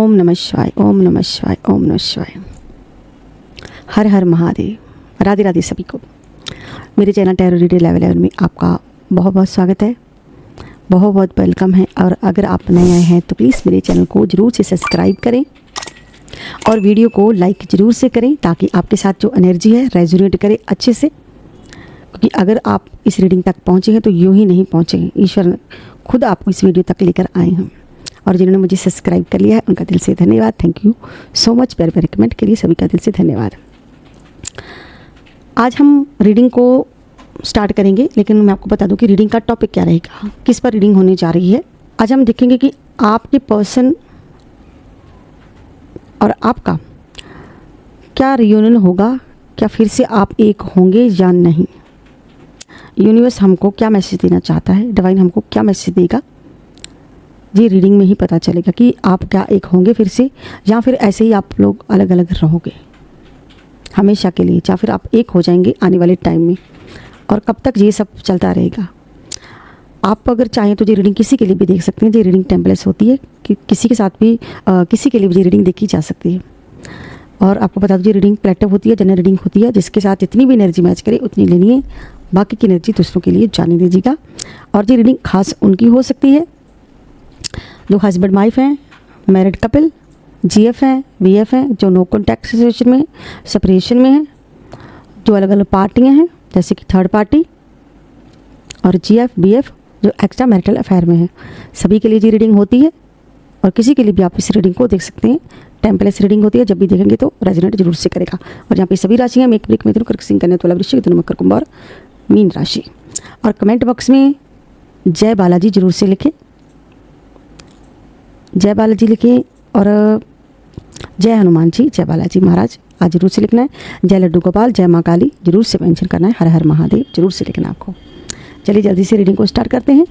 ओम नमः शिवाय, ओम नमः शिवाय, ओम नमः शिवाय। हर हर महादेव। राधे राधे सभी को। मेरे चैनल टैरो रीडर लेवल 11 में आपका बहुत बहुत स्वागत है, बहुत बहुत वेलकम है। और अगर आप नए आए हैं तो प्लीज़ मेरे चैनल को ज़रूर से सब्सक्राइब करें और वीडियो को लाइक ज़रूर से करें ताकि आपके साथ जो एनर्जी है रेजोनेट करे अच्छे से। क्योंकि अगर आप इस रीडिंग तक पहुँचे हैं तो यूँ ही नहीं पहुँचे हैं, ईश्वर खुद आपको इस वीडियो तक लेकर आए हैं। और जिन्होंने मुझे सब्सक्राइब कर लिया है उनका दिल से धन्यवाद। Thank you so much. प्यार प्यारे कमेंट के लिए सभी का दिल से धन्यवाद। आज हम रीडिंग को स्टार्ट करेंगे, लेकिन मैं आपको बता दूं कि रीडिंग का टॉपिक क्या रहेगा, किस पर रीडिंग होने जा रही है। आज हम देखेंगे कि आपके पर्सन और आपका क्या रियूनियन होगा, क्या फिर से आप एक होंगे या नहीं। यूनिवर्स हमको क्या मैसेज देना चाहता है, डिवाइन हमको क्या मैसेज देगा, ये रीडिंग में ही पता चलेगा कि आप क्या एक होंगे फिर से, या फिर ऐसे ही आप लोग अलग अलग रहोगे हमेशा के लिए, या फिर आप एक हो जाएंगे आने वाले टाइम में। और कब तक ये सब चलता रहेगा। आप अगर चाहें तो ये रीडिंग किसी के लिए भी देख सकते हैं। ये रीडिंग टेम्पलेट्स होती है कि किसी के साथ भी किसी के लिए भी ये रीडिंग देखी जा सकती है। और आपको बता दो, ये रीडिंग कलेक्टिव होती है, जनरल रीडिंग होती है, जिसके साथ जितनी भी एनर्जी मैच करे उतनी लेनी है, बाकी की एनर्जी दूसरों के लिए जाने दीजिएगा। और ये रीडिंग खास उनकी हो सकती है जो हस्बैंड वाइफ हैं, मैरिड कपल, जीएफ हैं, वीएफ हैं, जो नो कॉन्टैक्ट सिचुएशन में, सेपरेशन में हैं, जो अलग अलग पार्टियां हैं जैसे कि थर्ड पार्टी, और जीएफ बीएफ जो एक्स्ट्रा मैरिटल अफेयर में है। सभी के लिए ये रीडिंग होती है और किसी के लिए भी आप इस रीडिंग को देख सकते हैं। टेम्पलेट्स रीडिंग होती है, जब भी देखेंगे तो रेजोनेट जरूर से करेगा। और यहाँ पे सभी राशियाँ मेक ब्रेक में कर्क सिंह कन्या तुला वृश्चिक धनु मकर कुंभ और मीन राशि। और कमेंट बॉक्स में जय बालाजी जरूर से लिखें, जय बालाजी लिखें। और जय हनुमान जी, जय बालाजी महाराज आज जरूर से लिखना है। जय लड्डू गोपाल, जय माँ काली जरूर से मेंशन करना है। हर हर महादेव जरूर से लिखना है आपको। चलिए जल्दी से रीडिंग को स्टार्ट करते हैं।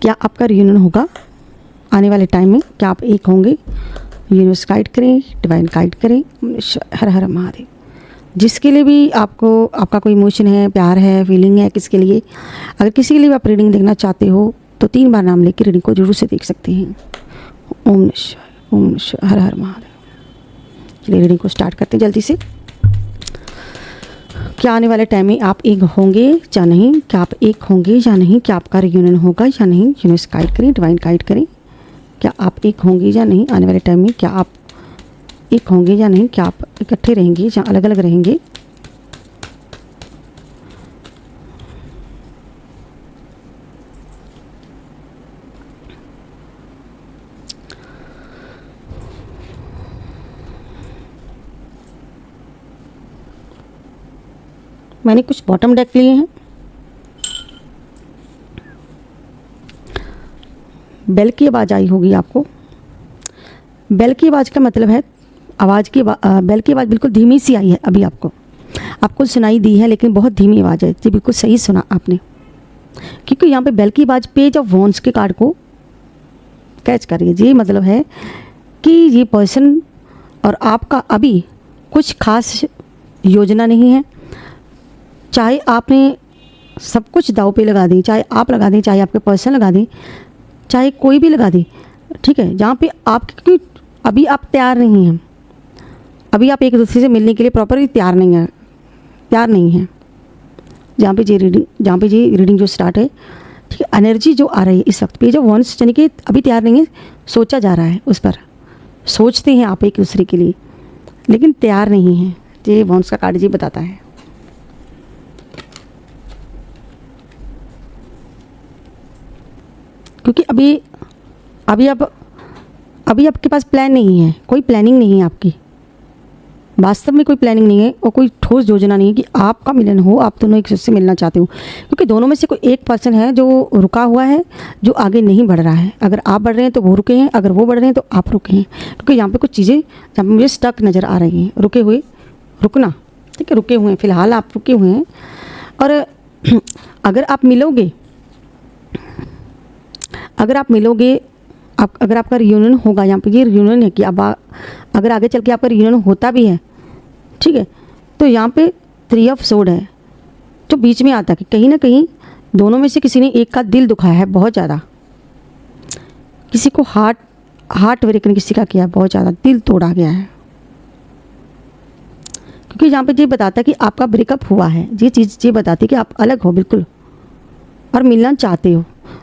क्या आपका रियूनियन होगा आने वाले टाइम में, क्या आप एक होंगे। यूनिवर्स गाइड करें, डिवाइन गाइड करें। हर हर महादेव। जिसके लिए भी आपको आपका कोई इमोशन है, प्यार है, फीलिंग है, किसके लिए, अगर किसी के लिए भी आप रीडिंग देखना चाहते हो तो 3 बार नाम लेकर रीडिंग को जरूर से देख सकते हैं। ओम नमः शिवाय, ओम नमः शिवाय, हर हर महादेव। चलिए रीडिंग को स्टार्ट करते हैं जल्दी से। क्या आने वाले टाइम में आप एक होंगे या नहीं, क्या आप एक होंगे या नहीं, क्या आपका रियूनियन होगा या नहीं। यूनिवर्स गाइड करें, डिवाइन गाइड करें। क्या आप एक होंगे या नहीं आने वाले टाइम में, क्या आप एक होंगे या नहीं, क्या आप इकट्ठे रहेंगे या अलग अलग रहेंगे। मैंने कुछ बॉटम डेक लिए हैं। बेल की आवाज़ आई होगी आपको। बेल की आवाज़ का मतलब है बेल की आवाज़ बिल्कुल धीमी सी आई है अभी आपको सुनाई दी है, लेकिन बहुत धीमी आवाज़ है। जी बिल्कुल सही सुना आपने, क्योंकि यहाँ पे बेल की आवाज़ पेज ऑफ वॉन्ड्स के कार्ड को कैच कर रही है। ये मतलब है कि ये पर्सन और आपका अभी कुछ खास योजना नहीं है। चाहे आपने सब कुछ दाव पे लगा दी, चाहे आप लगा दें, चाहे आपके पर्सन लगा दें, चाहे कोई भी लगा दे, ठीक है। जहाँ पे आप, क्योंकि अभी आप तैयार नहीं हैं, अभी आप एक दूसरे से मिलने के लिए प्रॉपरली तैयार नहीं है। जहाँ पे ये रीडिंग जो स्टार्ट है, ठीक है, एनर्जी जो आ रही है इस वक्त पे, जो वॉन्स यानी कि अभी तैयार नहीं है, सोचा जा रहा है, उस पर सोचते हैं आप एक दूसरे के लिए, लेकिन तैयार नहीं है। ये वॉन्स का कार्ड जी बताता है। क्योंकि अभी आपके पास प्लान नहीं है, कोई प्लानिंग नहीं है आपकी, वास्तव में कोई प्लानिंग नहीं है और कोई ठोस योजना नहीं है कि आपका मिलन हो, आप दोनों एक दूसरे से मिलना चाहते हो। क्योंकि दोनों में से कोई एक पर्सन है जो रुका हुआ है, जो आगे नहीं बढ़ रहा है। अगर आप बढ़ रहे हैं तो वो रुके हैं, अगर वो बढ़ रहे हैं तो आप रुके हैं। क्योंकि यहाँ पे कुछ चीज़ें जहाँ पे मुझे स्टक नज़र आ रही हैं, रुकना, ठीक है, रुके हुए हैं, फिलहाल आप रुके हुए हैं। और अगर आप मिलोगे, अगर आपका रियूनियन होगा, यहाँ पे ये रियूनियन है कि अब अगर आगे चल के आपका रियूनियन होता भी है, ठीक है, तो यहाँ पे 3 ऑफ सोर्ड है जो बीच में आता है कि कहीं ना कहीं दोनों में से किसी ने एक का दिल दुखाया है बहुत ज़्यादा, किसी को हार्ट हार्ट ब्रेक किसी का किया, बहुत ज़्यादा दिल तोड़ा गया है, क्योंकि यहाँ पे ये बताता है कि आपका ब्रेकअप हुआ है। ये चीज़ ये बताती है कि आप अलग हो बिल्कुल और मिलना चाहते हो,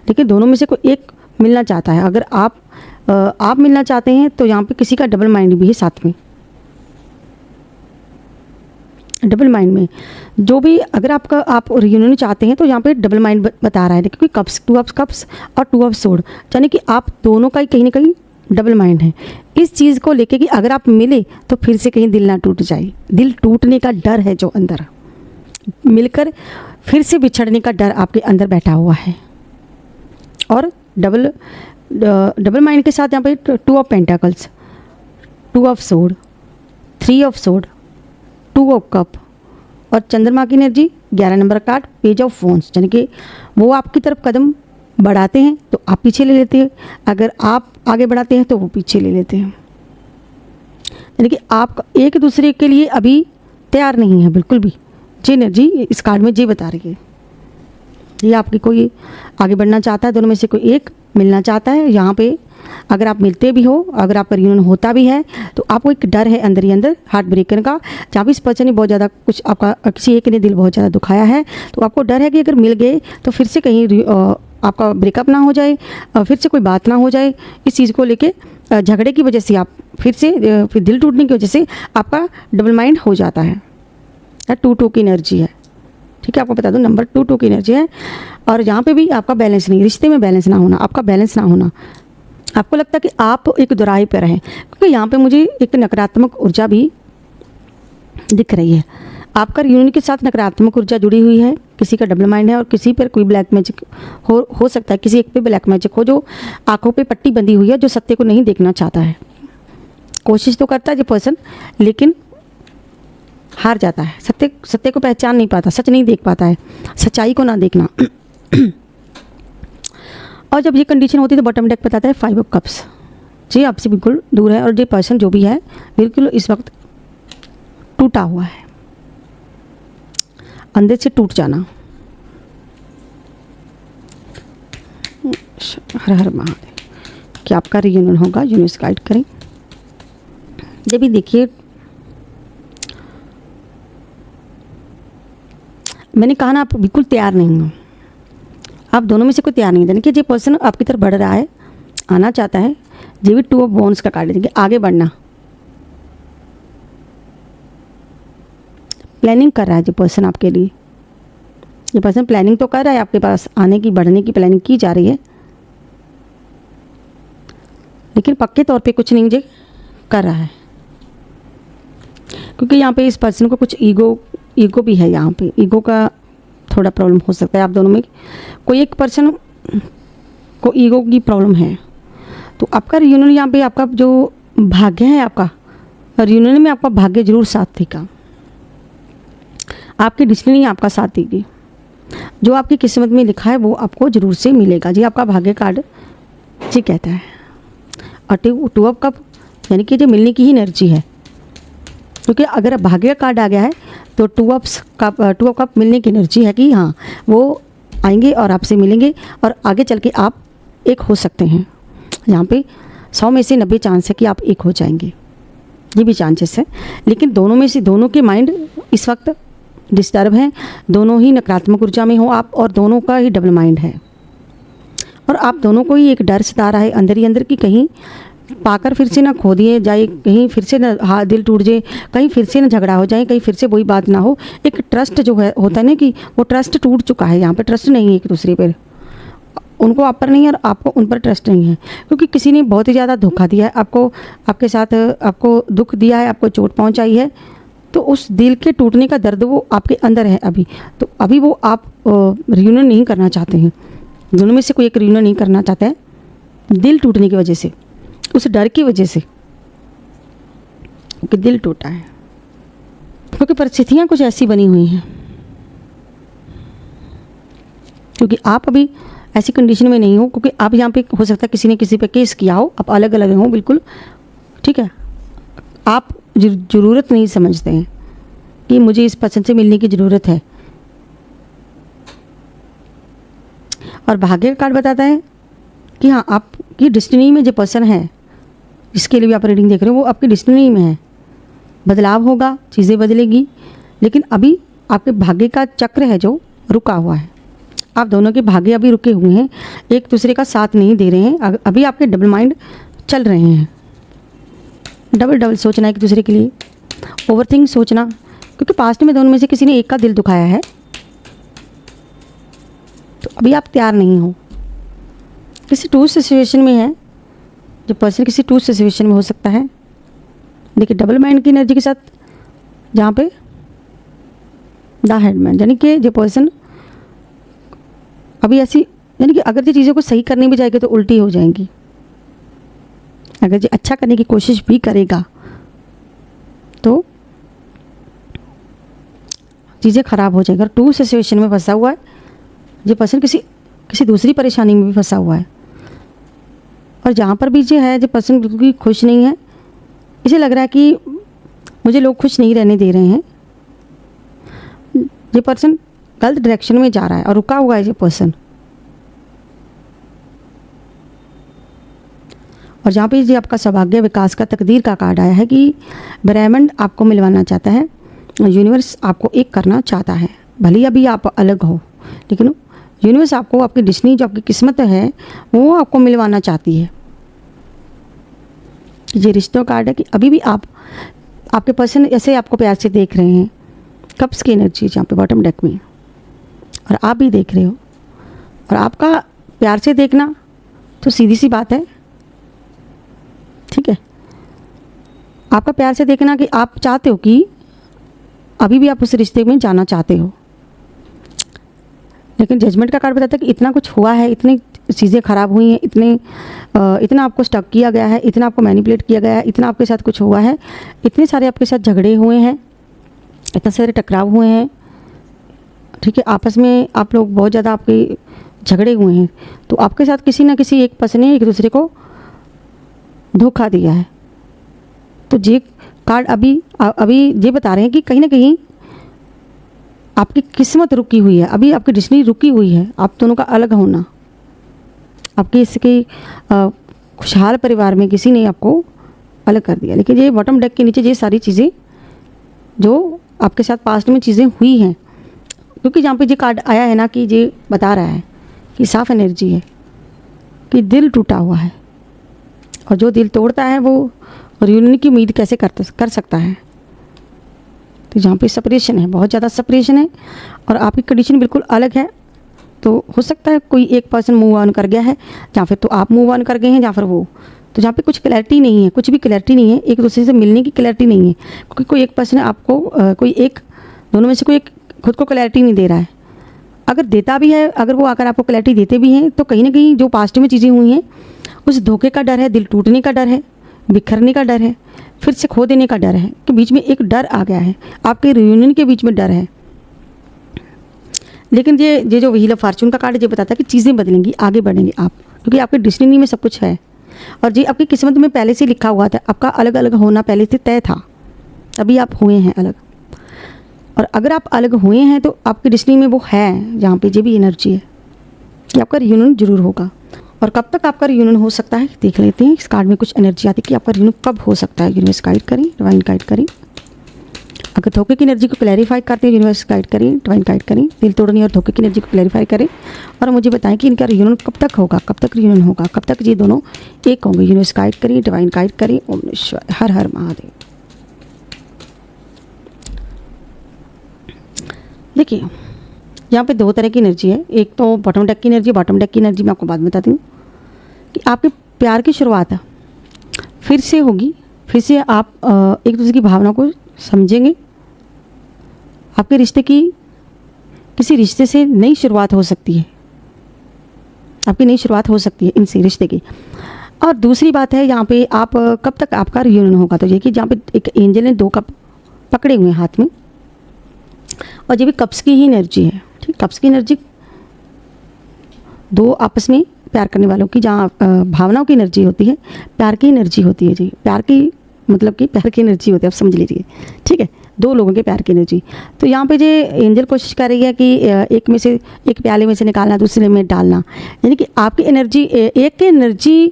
लेकिन दोनों में से कोई एक मिलना चाहता है। अगर आप मिलना चाहते हैं तो यहाँ पे किसी का डबल माइंड भी है साथ में। डबल माइंड में जो भी, अगर आप रियूनियन चाहते हैं तो यहाँ पे डबल माइंड बता रहा है, क्योंकि कप्स, 2 ऑफ कप्स और 2 ऑफ सोर्ड, यानी कि आप दोनों का ही कहीं ना कहीं डबल माइंड है इस चीज़ को लेके कि अगर आप मिले तो फिर से कहीं दिल ना टूट जाए। दिल टूटने का डर है जो अंदर, मिलकर फिर से बिछड़ने का डर आपके अंदर बैठा हुआ है। और डबल माइंड के साथ यहाँ पे 2 of pentacles, 2 of sword, 3 of sword, 2 of cup और चंद्रमा की energy 11 number card, page of wands, यानी कि वो आपकी तरफ कदम बढ़ाते हैं तो आप पीछे ले लेते हैं, अगर आप आगे बढ़ाते हैं तो वो पीछे ले लेते हैं। यानी कि आप एक दूसरे के लिए अभी तैयार नहीं है बिल्कुल भी। जी एनर्जी इस कार्ड में जी बता रही है, ये आपकी कोई आगे बढ़ना चाहता है, दोनों में से कोई एक मिलना चाहता है। यहाँ पे अगर आप मिलते भी हो, अगर आपका रियूनियन होता भी है तो आपको एक डर है अंदर ही अंदर हार्ट ब्रेकर का, जहाँ भी इस पर्सन ने बहुत ज़्यादा कुछ आपका, किसी एक ने दिल बहुत ज़्यादा दुखाया है, तो आपको डर है कि अगर मिल गए तो फिर से कहीं आपका ब्रेकअप ना हो जाए, फिर से कोई बात ना हो जाए। इस चीज़ को लेके झगड़े की वजह से आप फिर दिल टूटने की वजह से आपका डबल माइंड हो जाता है। 2-2 की एनर्जी है, ठीक है, आपको बता दूं नंबर 2-2 की एनर्जी है। और यहाँ पे भी आपका बैलेंस नहीं, रिश्ते में बैलेंस ना होना, आपका बैलेंस ना होना, आपको लगता है कि आप एक दोराहे पर हैं, क्योंकि यहाँ पे मुझे एक नकारात्मक ऊर्जा भी दिख रही है। आपका रियूनियन के साथ नकारात्मक ऊर्जा जुड़ी हुई है, किसी का डबल माइंड है और किसी पर कोई ब्लैक मैजिक हो सकता है, किसी एक पे ब्लैक मैजिक हो जो आंखों पे पट्टी बंधी हुई है, जो सत्य को नहीं देखना चाहता है। कोशिश तो करता है ये पर्सन, लेकिन हार जाता है, सत्य को पहचान नहीं पाता, सच नहीं देख पाता है, सच्चाई को ना देखना। और जब ये कंडीशन होती है तो बॉटम डेक बताता है 5 ऑफ कप्स, जी आपसे बिल्कुल दूर है और ये पर्सन जो भी है बिल्कुल इस वक्त टूटा हुआ है, अंदर से टूट जाना। हर हर महादेव। क्या आपका रियूनियन होगा, यूनिवर्स गाइड करें। जब भी देखिए, मैंने कहा ना आप बिल्कुल तैयार नहीं हो, आप दोनों में से कोई तैयार नहीं है, कि जो पर्सन आपकी तरफ बढ़ रहा है, आना चाहता है। ये भी 2 ऑफ वॉन्ड्स का कार्ड है, आगे बढ़ना, प्लानिंग कर रहा है जो पर्सन आपके लिए। ये पर्सन प्लानिंग तो कर रहा है आपके पास आने की, बढ़ने की प्लानिंग की जा रही है, लेकिन पक्के तौर पे कुछ नहीं मुझे कर रहा है, क्योंकि यहाँ पे इस पर्सन को कुछ ईगो भी है। यहाँ पे ईगो का थोड़ा प्रॉब्लम हो सकता है आप दोनों में, कोई एक पर्सन को ईगो की प्रॉब्लम है। तो आपका रियूनियन, यहाँ पे आपका जो भाग्य है, आपका रियूनियन में आपका भाग्य जरूर साथ देगा, आपकी डिस्टिनी आपका साथ देगी, जो आपकी किस्मत में लिखा है वो आपको जरूर से मिलेगा। जी आपका भाग्य कार्ड जी कहता है। और 2 ऑफ कप यानी कि जो मिलने की ही एनर्जी है, क्योंकि अगर भाग्य कार्ड आ गया है तो 2 ऑफ कप मिलने की एनर्जी है कि हाँ वो आएंगे और आपसे मिलेंगे और आगे चल के आप एक हो सकते हैं। यहाँ पे 100 में से 90 चांस है कि आप एक हो जाएंगे, ये भी चांसेस है। लेकिन दोनों में से दोनों के माइंड इस वक्त डिस्टर्ब हैं, दोनों ही नकारात्मक ऊर्जा में हो आप, और दोनों का ही डबल माइंड है, और आप दोनों को ही एक डर सता रहा है अंदर ही अंदर कि कहीं पाकर फिर से ना खो दिए जाए, कहीं फिर से ना दिल टूट जाए, कहीं फिर से ना झगड़ा हो जाए, कहीं फिर से वही बात ना हो। एक ट्रस्ट जो है होता है ना, कि वो ट्रस्ट टूट चुका है, यहाँ पे ट्रस्ट नहीं है एक दूसरे पर, उनको आप पर नहीं है और आपको उन पर ट्रस्ट नहीं है, क्योंकि किसी ने बहुत ही ज़्यादा धोखा दिया है आपको, आपके साथ आपको दुख दिया है, आपको चोट पहुँचाई है। तो उस दिल के टूटने का दर्द वो आपके अंदर है अभी, तो अभी वो आप रियूनियन नहीं करना चाहते हैं, दोनों में से कोई एक रियूनियन नहीं करना चाहता है, दिल टूटने की वजह से, उस डर की वजह से कि दिल टूटा है, क्योंकि परिस्थितियाँ कुछ ऐसी बनी हुई हैं, क्योंकि आप अभी ऐसी कंडीशन में नहीं हो, क्योंकि आप यहाँ पे हो सकता है किसी ने किसी पे केस किया हो, आप अलग अलग हो बिल्कुल, ठीक है। आप ज़रूरत नहीं समझते हैं कि मुझे इस पर्सन से मिलने की ज़रूरत है। और भाग्य का कार्ड बताता है कि हाँ आपकी डेस्टिनी में जो पर्सन है जिसके लिए भी आप रीडिंग देख रहे हो, वो आपकी डेस्टिनी में है। बदलाव होगा, चीज़ें बदलेगी, लेकिन अभी आपके भाग्य का चक्र है जो रुका हुआ है। आप दोनों के भाग्य अभी रुके हुए हैं, एक दूसरे का साथ नहीं दे रहे हैं। अभी आपके डबल माइंड चल रहे हैं, डबल सोचना एक दूसरे के लिए, ओवरथिंक सोचना, क्योंकि पास्ट में दोनों में से किसी ने एक का दिल दुखाया है। तो अभी आप तैयार नहीं हो, किसी टू सिचुएशन में है, जो पर्सन किसी टू सिचुएशन में हो सकता है। देखिए डबल माइंड की एनर्जी के साथ जहाँ पे द हेडमैन, यानी कि जो पर्सन अभी ऐसी, यानी कि अगर जो चीज़ों को सही करने भी जाएगा तो उल्टी हो जाएंगी। अगर जो अच्छा करने की कोशिश भी करेगा तो चीज़ें खराब हो जाएगी। अगर टू सिचुएशन में फंसा हुआ है जो पर्सन, किसी दूसरी परेशानी में भी फंसा हुआ है, और जहाँ पर भी जो है जो पर्सन बिल्कुल भी खुश नहीं है, इसे लग रहा है कि मुझे लोग खुश नहीं रहने दे रहे हैं, ये पर्सन गलत डायरेक्शन में जा रहा है और रुका हुआ है ये पर्सन। और जहाँ पे ये आपका सौभाग्य विकास का तकदीर का कार्ड आया है कि ब्रह्मांड आपको मिलवाना चाहता है, यूनिवर्स आपको एक करना चाहता है। भले ही अभी आप अलग हो, लेकिन यूनिवर्स आपको, आपकी डेस्टिनी जो आपकी किस्मत है वो आपको मिलवाना चाहती है। ये रिश्तों कार्ड है कि अभी भी आपके पर्सन ऐसे आपको प्यार से देख रहे हैं। कप्स की एनर्जी जहाँ पे बॉटम डेक में, और आप भी देख रहे हो। और आपका प्यार से देखना तो सीधी सी बात है, ठीक है। आपका प्यार से देखना कि आप चाहते हो कि अभी भी आप उस रिश्ते में जाना चाहते हो, लेकिन जजमेंट का कार्ड बताता है कि इतना कुछ हुआ है, इतनी चीज़ें ख़राब हुई हैं, इतना आपको स्टक किया गया है, इतना आपको मैनिपुलेट किया गया है, इतना आपके साथ कुछ हुआ है, इतने सारे आपके साथ झगड़े हुए हैं, इतने सारे टकराव हुए हैं, ठीक है। आपस में आप लोग बहुत ज़्यादा आपके झगड़े हुए हैं, तो आपके साथ किसी ना किसी एक पर्सन ने एक दूसरे को धोखा दिया है। तो ये कार्ड अभी ये बता रहे हैं कि कहीं ना कहीं आपकी किस्मत रुकी हुई है, अभी आपकी डेस्टिनी रुकी हुई है। आप दोनों का अलग होना, आपके इसके खुशहाल परिवार में किसी ने आपको अलग कर दिया। लेकिन ये बॉटम डेक के नीचे ये सारी चीज़ें जो आपके साथ पास्ट में चीज़ें हुई हैं, क्योंकि जहाँ पे ये कार्ड आया है ना कि ये बता रहा है कि साफ एनर्जी है कि दिल टूटा हुआ है, और जो दिल तोड़ता है वो रियूनियन की उम्मीद कैसे कर सकता है। तो जहाँ पे सेपरेशन है, बहुत ज़्यादा सेपरेशन है, और आपकी कंडीशन बिल्कुल अलग है। तो हो सकता है कोई एक पर्सन मूव ऑन कर गया है, या फिर तो आप मूव ऑन कर गए हैं, या फिर वो। तो जहाँ पे कुछ क्लैरिटी नहीं है, कुछ भी क्लैरिटी नहीं है, एक दूसरे से मिलने की क्लैरिटी नहीं है, क्योंकि कोई एक पर्सन आपको कोई एक, दोनों में से कोई एक खुद को क्लैरिटी नहीं दे रहा है। अगर देता भी है, अगर वो आकर आपको क्लैरिटी देते भी हैं, तो कहीं ना कहीं जो पास्ट में चीज़ें हुई हैं उस धोखे का डर है, दिल टूटने का डर है, बिखरने का डर है, फिर से खो देने का डर है, कि बीच में एक डर आ गया है, आपके रियूनियन के बीच में डर है। लेकिन ये जो व्हील ऑफ फॉर्चून का कार्ड ये बताता है कि चीज़ें बदलेंगी, आगे बढ़ेंगे आप, क्योंकि आपके डेस्टिनी में सब कुछ है, और ये आपकी किस्मत में पहले से लिखा हुआ था। आपका अलग अलग होना पहले से तय था, तभी आप हुए हैं अलग। और अगर आप अलग हुए हैं तो आपकी डेस्टिनी में वो है, जहाँ पे ये भी एनर्जी है कि आपका रियूनियन जरूर होगा। और कब तक आपका रियूनियन हो सकता है देख लेते हैं। इस कार्ड में कुछ एनर्जी आती है कि आपका रियूनियन कब हो सकता है। यूनिवर्स गाइड करें, डिवाइन गाइड करें। अगर धोखे की एनर्जी को क्लैरिफाई करते हैं, यूनिवर्स गाइड करें, डिवाइन गाइड करें। दिल तोड़ने और धोखे की एनर्जी को क्लैरिफाई करें, और मुझे बताएं कि इनका रियूनियन कब तक होगा, कब तक रियूनियन होगा, कब तक ये दोनों एक होंगे। यूनिवर्स गाइड करें, डिवाइन गाइड करें। ओम नमः शिवाय, हर हर महादेव। देखिए यहाँ पे दो तरह की एनर्जी है। एक तो बॉटम डेक की एनर्जी। बॉटम डेक की एनर्जी मैं आपको बाद में बताती हूँ कि आपके प्यार की शुरुआत फिर से होगी, फिर से आप एक दूसरे की भावना को समझेंगे। आपके रिश्ते की, किसी रिश्ते से नई शुरुआत हो सकती है, आपकी नई शुरुआत हो सकती है इनसे रिश्ते की। और दूसरी बात है यहाँ पे आप कब तक आपका रियूनियन होगा। तो ये कि जहाँ पे एक एंजल ने 2 कप पकड़े हुए हैं हाथ में, और ये भी कप्स की ही एनर्जी है, ठीक। कप्स की एनर्जी 2 आपस में प्यार करने वालों की, जहाँ भावनाओं की एनर्जी होती है, प्यार की एनर्जी होती है जी। प्यार की मतलब कि प्यार की एनर्जी होती है, आप समझ लीजिए, ठीक है। दो लोगों के प्यार की एनर्जी। तो यहाँ पे जो एंजल कोशिश कर रही है कि एक में से, एक प्याले में से निकालना, दूसरे में डालना, यानी कि आपकी एनर्जी, एक की एनर्जी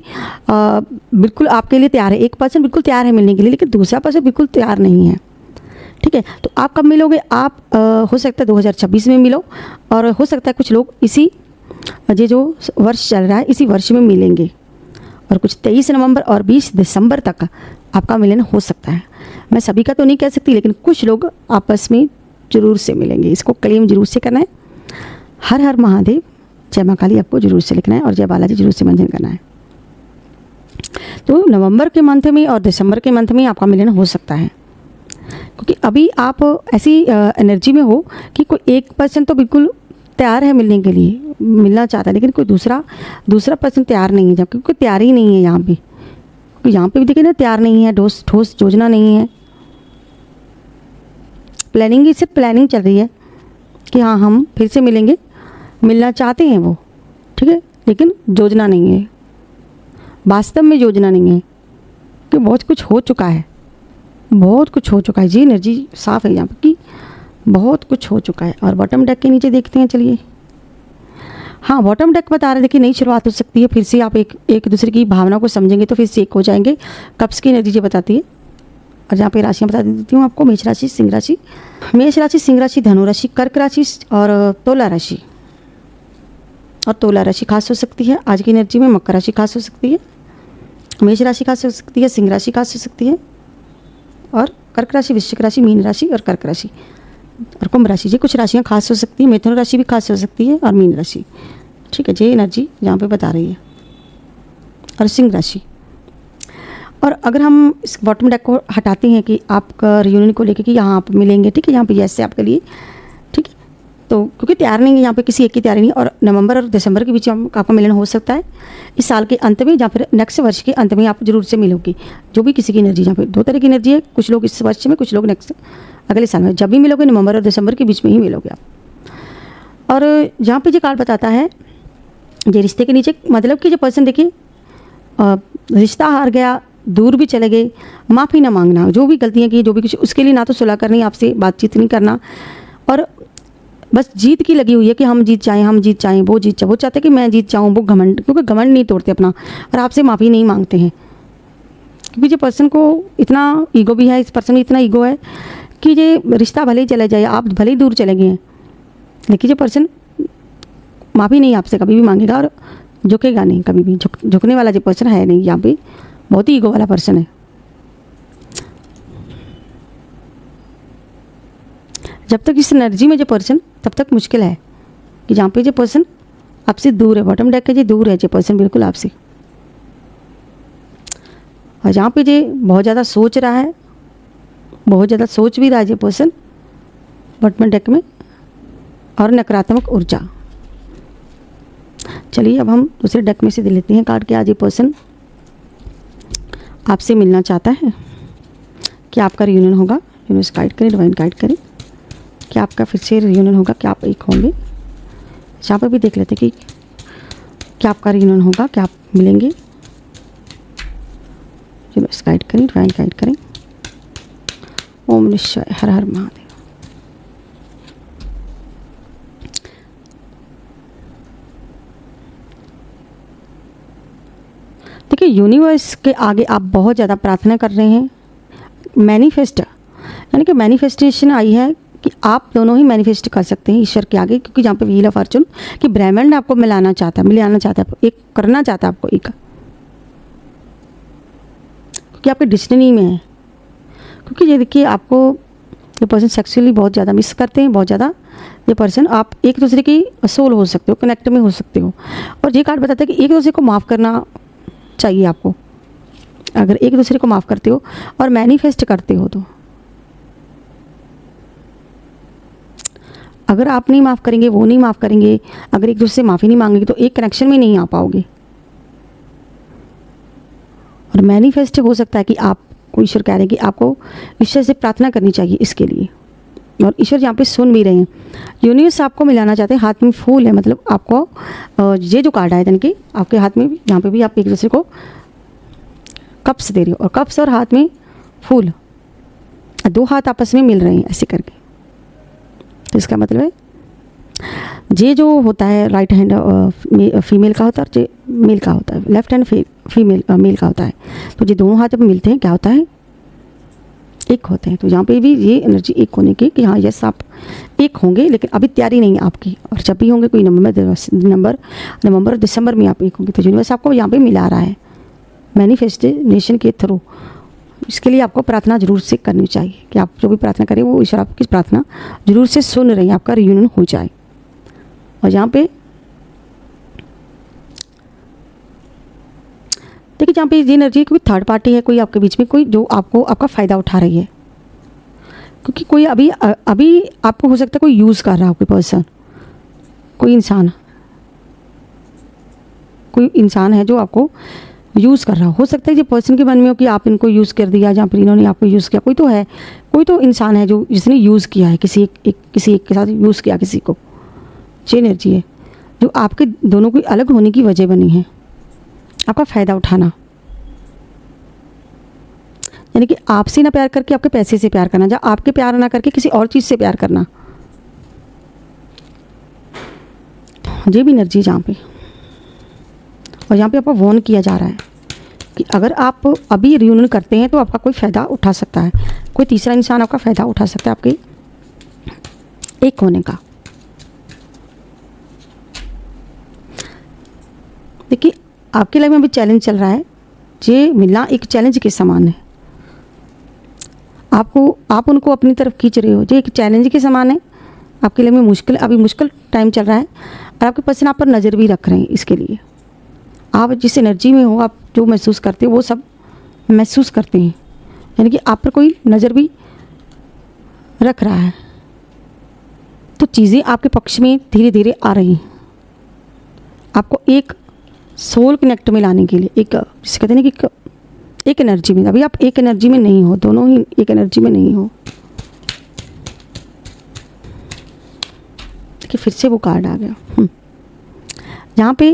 बिल्कुल आपके लिए तैयार है, एक पर्सन बिल्कुल तैयार है मिलने के लिए, लेकिन दूसरा पर्सन बिल्कुल तैयार नहीं है। ठीक है, तो आप कब मिलोगे? आप हो सकता है 2026 में मिलो, और हो सकता है कुछ लोग इसी ये जो वर्ष चल रहा है इसी वर्ष में मिलेंगे, और कुछ 23 नवंबर और 20 दिसंबर तक आपका मिलन हो सकता है। मैं सभी का तो नहीं कह सकती, लेकिन कुछ लोग आपस में जरूर से मिलेंगे। इसको क्लेम जरूर से करना है। हर हर महादेव, जय माँ काली आपको जरूर से लिखना है, और जय बालाजी जरूर से मंजन करना है। तो नवंबर के मंथ में और दिसंबर के मंथ में आपका मिलन हो सकता है, क्योंकि अभी आप ऐसी एनर्जी में हो कि कोई एक पर्सन तो बिल्कुल तैयार है मिलने के लिए, मिलना चाहता है, लेकिन कोई दूसरा पर्सन तैयार नहीं है, जबकि कोई तैयार ही नहीं है यहाँ पे। यहाँ पे भी देखिए ना, तैयार नहीं है, ठोस योजना नहीं है, प्लानिंग ही सिर्फ प्लानिंग चल रही है कि हाँ हम फिर से मिलेंगे, मिलना चाहते हैं वो, ठीक है, लेकिन योजना नहीं है, वास्तव में योजना नहीं है, कि बहुत कुछ हो चुका है, बहुत कुछ हो चुका है जी। एनर्जी साफ है यहाँ पर कि बहुत कुछ हो चुका है। और बॉटम डेक के नीचे देखते हैं, चलिए। हाँ, बॉटम डेक बता रहे थे कि नई शुरुआत हो सकती है, फिर से आप एक दूसरे की भावना को समझेंगे तो फिर से एक हो जाएंगे। कप्स की एनर्जी जो बताती है। और यहाँ पे राशियाँ बता देती हूँ आपको। मेष राशि, सिंह राशि, मेष राशि, सिंह राशि, धनु राशि, कर्क राशि और तुला राशि। और तुला राशि खास हो सकती है आज की एनर्जी में, मकर राशि खास हो सकती है, मेष राशि खास हो सकती है, सिंह राशि खास हो सकती है, और कर्क राशि, वृश्चिक राशि, मीन राशि और कर्क राशि और कुंभ राशि। जी कुछ राशियाँ खास हो सकती है, मिथुन राशि भी खास हो सकती है और मीन राशि। ठीक है, ये एनर्जी यहाँ पे बता रही है। और सिंह राशि। और अगर हम इस बॉटम डेक को हटाते हैं कि आपका रियूनियन को लेकर कि यहाँ आप मिलेंगे, ठीक है, यहाँ पे जैसे आपके लिए, ठीक है, तो क्योंकि तैयार नहीं है यहाँ पे, किसी एक की तैयारी नहीं। और नवंबर और दिसंबर के बीच आपका मिलन हो सकता है इस साल के अंत में, या फिर नेक्स्ट वर्ष के अंत में आप जरूर से मिलोगे। जो भी किसी की एनर्जी, यहाँ पे दो तरह की एनर्जी है, कुछ लोग इस वर्ष में, कुछ लोग नेक्स्ट अगले साल में। जब भी मिलोगे नवंबर और दिसंबर के बीच में ही मिलोगे आप। और जहाँ पे जो कार्ड बताता है, ये रिश्ते के नीचे, मतलब कि जो पर्सन देखिए रिश्ता हार गया, दूर भी चले गए, माफ़ी ना मांगना, जो भी गलतियाँ की, जो भी कुछ, उसके लिए ना तो सुलह करनी, आपसे बातचीत नहीं करना, और बस जीत की लगी हुई है कि हम जीत जाएं, हम जीत जाएं, वो जीत जाए, वो चाहते कि मैं जीत जाऊं, वो घमंड, क्योंकि घमंड नहीं तोड़ते अपना, और आपसे माफ़ी नहीं मांगते हैं। क्योंकि जो पर्सन को इतना ईगो भी है, इस पर्सन में इतना ईगो है कि ये रिश्ता भले ही चला जाए, आप भले ही दूर चले गए हैं, लेकिन जो पर्सन माफ़ी नहीं आपसे कभी भी मांगेगा और झुकेगा नहीं कभी भी। झुकने वाला जो पर्सन है नहीं, यहाँ पे बहुत ही ईगो वाला पर्सन है। जब तक इस एनर्जी में जो पर्सन, तब तक मुश्किल है कि जहाँ पे जो पर्सन आपसे दूर है, बॉटम डेक के जो दूर है जो पर्सन बिल्कुल आपसे, और जहाँ पे जो बहुत ज़्यादा सोच रहा है, बहुत ज़्यादा सोच भी रहा है जो पर्सन बॉटम डेक में, और नकारात्मक ऊर्जा। चलिए अब हम दूसरे डेक में से दे लेते हैं कार्ड के। आज ये पर्सन आपसे मिलना चाहता है कि आपका रियूनियन होगा, यूनिवर्स गाइड करें, डिवाइन गाइड करें कि आपका फिर से रियूनियन होगा, क्या आप एक होंगे। यहाँ पर भी देख लेते कि क्या आपका रियूनियन होगा, क्या आप मिलेंगे। यूनिवर्स गाइड करें, डिवाइन गाइड करें। ओम निश्चय, हर हर महादेव। देखिए, यूनिवर्स के आगे आप बहुत ज़्यादा प्रार्थना कर रहे हैं, मैनिफेस्ट, यानी कि मैनिफेस्टेशन आई है कि आप दोनों ही मैनिफेस्ट कर सकते हैं ईश्वर के आगे। क्योंकि जहाँ पे व्हील ऑफ फॉर्चून कि ब्रह्मांड आपको मिलाना चाहता है, एक करना चाहता है आपको एक, क्योंकि आपके डिस्टिनी में है। क्योंकि ये देखिए, आपको ये पर्सन सेक्सुअली बहुत ज़्यादा मिस करते हैं, बहुत ज़्यादा ये पर्सन, आप एक दूसरे की सोल हो सकते हो, कनेक्ट में हो सकते हो। और ये कार्ड बताता है कि एक दूसरे को माफ़ करना चाहिए आपको। अगर एक दूसरे को माफ़ करते हो और मैनिफेस्ट करते हो, तो अगर आप नहीं माफ़ करेंगे, वो नहीं माफ़ करेंगे, अगर एक दूसरे से माफ़ी नहीं मांगेंगे, तो एक कनेक्शन में नहीं आ पाओगे। और मैनिफेस्ट हो सकता है कि आपको ईश्वर कह रहे हैं कि आपको ईश्वर से प्रार्थना करनी चाहिए इसके लिए, और ईश्वर यहाँ पे सुन भी रहे हैं। यूनिवर्स आपको मिलाना चाहते हैं, हाथ में फूल है, मतलब आपको ये जो कार्ड आया यानी कि आपके हाथ में भी, यहाँ पे भी आप एक दूसरे को कप्स दे रहे हो, और कप्स और हाथ में फूल। दो हाथ आपस में मिल रहे हैं ऐसे करके, तो इसका मतलब है ये जो होता है राइट हैंड फीमेल का होता है और ये मेल का होता है, लेफ्ट हैंड फीमेल मेल का होता है। तो ये दोनों हाथ जब मिलते हैं क्या होता है, एक होते हैं। तो यहाँ पे भी ये एनर्जी एक होने की कि हाँ यस आप एक होंगे, लेकिन अभी तैयारी नहीं है आपकी, और जब भी होंगे कोई नवंबर और दिसंबर में आप एक होंगे। तो यूनिवर्स आपको यहाँ पे मिला रहा है मैनिफेस्टेशन के थ्रू। इसके लिए आपको प्रार्थना जरूर से करनी चाहिए कि आप जो भी प्रार्थना करें वो ईश्वर आपकी प्रार्थना जरूर से सुन रहे हैं, आपका रियूनियन हो जाए। और यहाँ पे देखिए, जहाँ पे ये एनर्जी कोई थर्ड पार्टी है, कोई आपके बीच में कोई जो आपका फ़ायदा उठा रही है, क्योंकि कोई अभी आपको हो सकता है कोई यूज़ कर रहा हो, कोई पर्सन, कोई इंसान है जो आपको यूज़ कर रहा हो सकता है ये पर्सन के मन में हो कि आप इनको यूज़ कर दिया, या फिर इन्होंने आपको यूज़ किया। कोई तो इंसान है जो जिसने यूज़ किया है किसी एक के साथ यूज़ किया किसी को। ये एनर्जी है जो आपके दोनों की अलग होने की वजह बनी है, आपका फ़ायदा उठाना, यानी कि आपसे ना प्यार करके आपके पैसे से प्यार करना, या आपके प्यार ना करके किसी और चीज़ से प्यार करना। ये भी एनर्जी जहाँ पे, और यहाँ पे आपको वार्न किया जा रहा है कि अगर आप अभी रियूनियन करते हैं तो आपका कोई फ़ायदा उठा सकता है, कोई तीसरा इंसान आपका फ़ायदा उठा सकता है आपके एक होने का। देखिए, आपके लाइफ में अभी चैलेंज चल रहा है, ये मिलना एक चैलेंज के समान है। आप उनको अपनी तरफ खींच रहे हो, जो एक चैलेंज के समान है। आपके लाइफ में मुश्किल टाइम चल रहा है, और आपके पर्सन आप पर नज़र भी रख रहे हैं। इसके लिए आप जिस एनर्जी में हो, आप जो महसूस करते हो वो सब महसूस करते हैं, यानी कि आप पर कोई नज़र भी रख रहा है। तो चीज़ें आपके पक्ष में धीरे धीरे आ रही हैं, आपको एक सोल कनेक्ट में लाने के लिए, एक जिसे कहते हैं ना कि एक एनर्जी में। अभी आप एक एनर्जी में नहीं हो, दोनों ही एक एनर्जी में नहीं हो। देखिए, फिर से वो कार्ड आ गया। यहाँ पे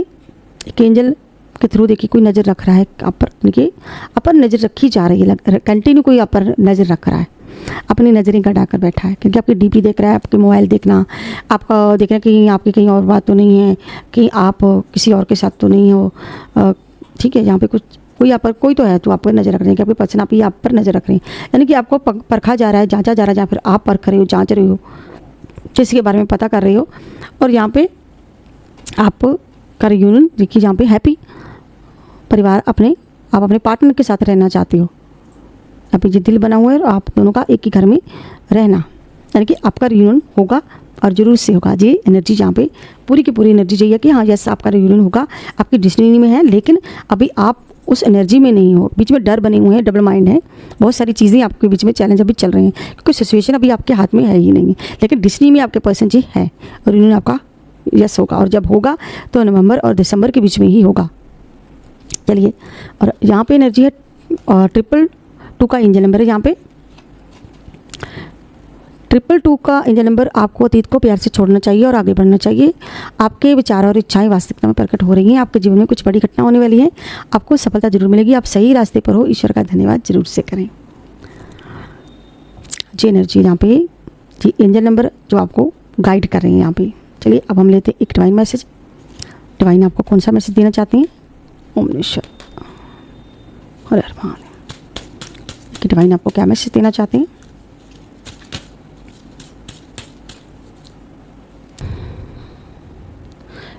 एक एंजल के थ्रू देखिए कोई नज़र रख रहा है आप पर, देखिए आप पर नज़र रखी जा रही है, कंटिन्यू कोई आप पर नज़र रख रहा है, अपनी नज़रें गड़ा कर बैठा है, क्योंकि आपकी डीपी देख रहा है, आपके मोबाइल देखना, आपका देखना कि आपकी कहीं और बात तो नहीं है, कि आप किसी और के साथ तो नहीं हो। ठीक है, यहाँ पे कोई आप पर कोई तो है, तो आप पर नज़र रख रहे हैं कि आपके पर्सन आप पर नज़र रख रहे हैं, यानी कि आपको परखा जा रहा है, जांचा जा रहा है, या फिर आप परख रहे हो, जांच रहे हो, किसी के बारे में पता कर रहे हो। और यहाँ पे आप का रियूनियन देखिए, जहाँ पे हैप्पी परिवार आप अपने पार्टनर के साथ रहना चाहते हो, अभी ये दिल बना हुआ है और आप दोनों का एक ही घर में रहना, यानी कि आपका रियूनियन होगा और जरूर से होगा। ये एनर्जी जहाँ पे पूरी की पूरी एनर्जी चाहिए कि हाँ यस आपका रियूनियन होगा, आपकी डेस्टिनी में है, लेकिन अभी आप उस एनर्जी में नहीं हो। बीच में डर बने हुए हैं, डबल माइंड है, बहुत सारी चीज़ें आपके बीच में चैलेंज अभी चल रहे हैं, क्योंकि सिचुएशन अभी आपके हाथ में है ही नहीं, लेकिन डेस्टिनी में आपके पर्सन जी है और रियूनियन आपका यस होगा। और जब होगा तो नवंबर और दिसंबर के बीच में ही होगा। चलिए, और यहाँ पे एनर्जी है और 222 का एंजल नंबर है। यहाँ पे 222 का एंजल नंबर आपको अतीत को प्यार से छोड़ना चाहिए और आगे बढ़ना चाहिए। आपके विचार और इच्छाएं वास्तविकता में प्रकट हो रही हैं, आपके जीवन में कुछ बड़ी घटना होने वाली है, आपको सफलता जरूर मिलेगी, आप सही रास्ते पर हो, ईश्वर का धन्यवाद जरूर से करें। जी एनर्जी यहाँ पे, जी एंजल नंबर जो आपको गाइड कर रहे हैं यहाँ पे। चलिए, अब हम लेते हैं एक डिवाइन मैसेज। डिवाइन आपको कौन सा मैसेज देना चाहते हैं? ओम निश्चय हर हर महादेव कि डिवाइन आपको क्या मैसेज देना चाहते हैं?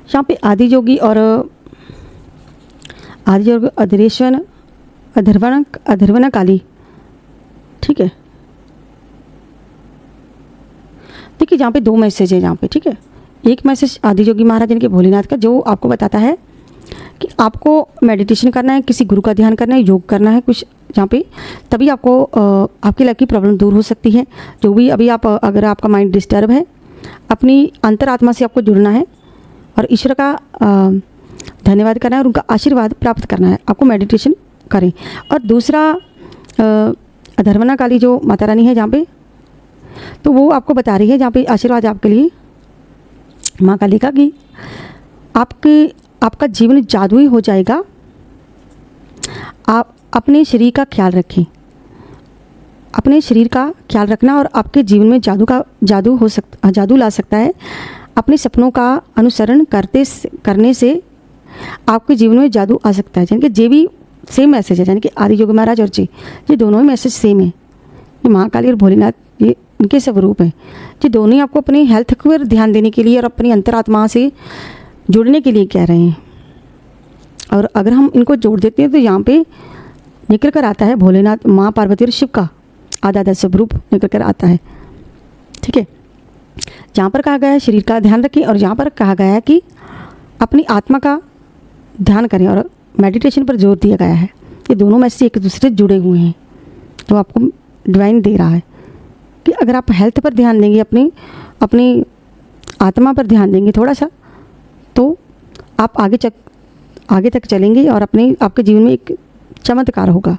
यहाँ पे आदि योगी और अधरेश्वर अधर्वना काली, ठीक है। देखिए, यहाँ पे 2 मैसेज है यहाँ पे, ठीक है। एक मैसेज आदि योगी महाराज यानी कि भोलेनाथ का, जो आपको बताता है कि आपको मेडिटेशन करना है, किसी गुरु का ध्यान करना है, योग करना है कुछ जहाँ पे, तभी आपको आपकी लाइफ की प्रॉब्लम दूर हो सकती है। जो भी अभी अगर आपका माइंड डिस्टर्ब है, अपनी अंतरात्मा से आपको जुड़ना है और ईश्वर का धन्यवाद करना है और उनका आशीर्वाद प्राप्त करना है। आपको मेडिटेशन करें। और दूसरा अधर्वना काली जो माता रानी है जहाँ पे, तो वो आपको बता रही है जहाँ पे आशीर्वाद आपके लिए माँ काली का, कि आपका जीवन जादुई हो जाएगा। आप अपने शरीर का ख्याल रखें, अपने शरीर का ख्याल रखना और आपके जीवन में जादू ला सकता है। अपने सपनों का अनुसरण करने से आपके जीवन में जादू आ सकता है। यानी कि ये भी सेम मैसेज है, यानी कि आदि योगी महाराज और जी, ये दोनों ही मैसेज सेम है। ये महाकाली और भोलेनाथ, ये इनके स्वरूप हैं। ये दोनों ही आपको अपनी हेल्थ पर ध्यान देने के लिए और अपनी अंतरात्मा से जुड़ने के लिए कह रहे हैं। और अगर हम इनको जोड़ देते हैं तो यहाँ पे निकल कर आता है भोलेनाथ, माँ पार्वती और शिव का आधा स्वरूप निकल कर आता है। ठीक है, जहाँ पर कहा गया है शरीर का ध्यान रखें और जहाँ पर कहा गया है कि अपनी आत्मा का ध्यान करें और मेडिटेशन पर जोर दिया गया है। ये दोनों मैसेज एक दूसरे से जुड़े हुए हैं, जो आपको डिवाइन दे रहा है कि अगर आप हेल्थ पर ध्यान देंगे, अपनी आत्मा पर ध्यान देंगे थोड़ा सा, तो आप आगे तक चलेंगे और आपके जीवन में एक चमत्कार होगा।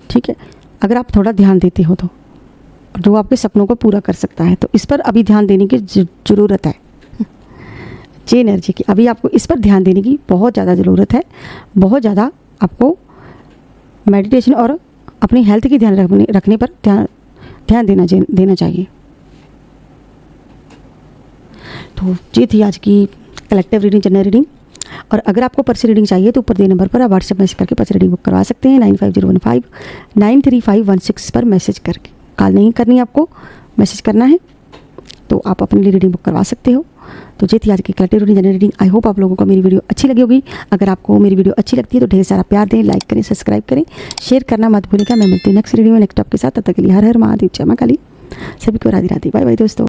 ठीक है, अगर आप थोड़ा ध्यान देते हो तो जो आपके सपनों को पूरा कर सकता है। तो इस पर अभी ध्यान देने की ज़रूरत है। ये एनर्जी की अभी आपको इस पर ध्यान देने की बहुत ज़्यादा ज़रूरत है। बहुत ज़्यादा आपको मेडिटेशन और अपनी हेल्थ की ध्यान रखने पर ध्यान देना चाहिए। तो ये थी आज की कलेक्टिव रीडिंग, जनरल रीडिंग। और अगर आपको पर्सनल रीडिंग चाहिए तो ऊपर दिए नंबर पर आप व्हाट्सएप मैसेज करके पर्सनल रीडिंग बुक करवा सकते हैं। 9501593516 पर मैसेज करके। कॉल नहीं करनी, आपको मैसेज करना है, तो आप अपने लिए रीडिंग बुक करवा सकते हो। तो ये थी आज की collective reading, general reading. I hope आप लोगों को मेरी वीडियो अच्छी लगी होगी। अगर आपको मेरी वीडियो अच्छी लगती है तो ढेर सारा प्यार दें, लाइक करें, सब्सक्राइब करें, शेयर करना मत भूलिएगा। मैं मिलती हूँ नेक्स्ट वीडियो में नेक्स्ट टॉप के साथ। तब तक के लिए हर हर महादेव, जय मां काली। सभी को राधे राधे, बाय बाय दोस्तों।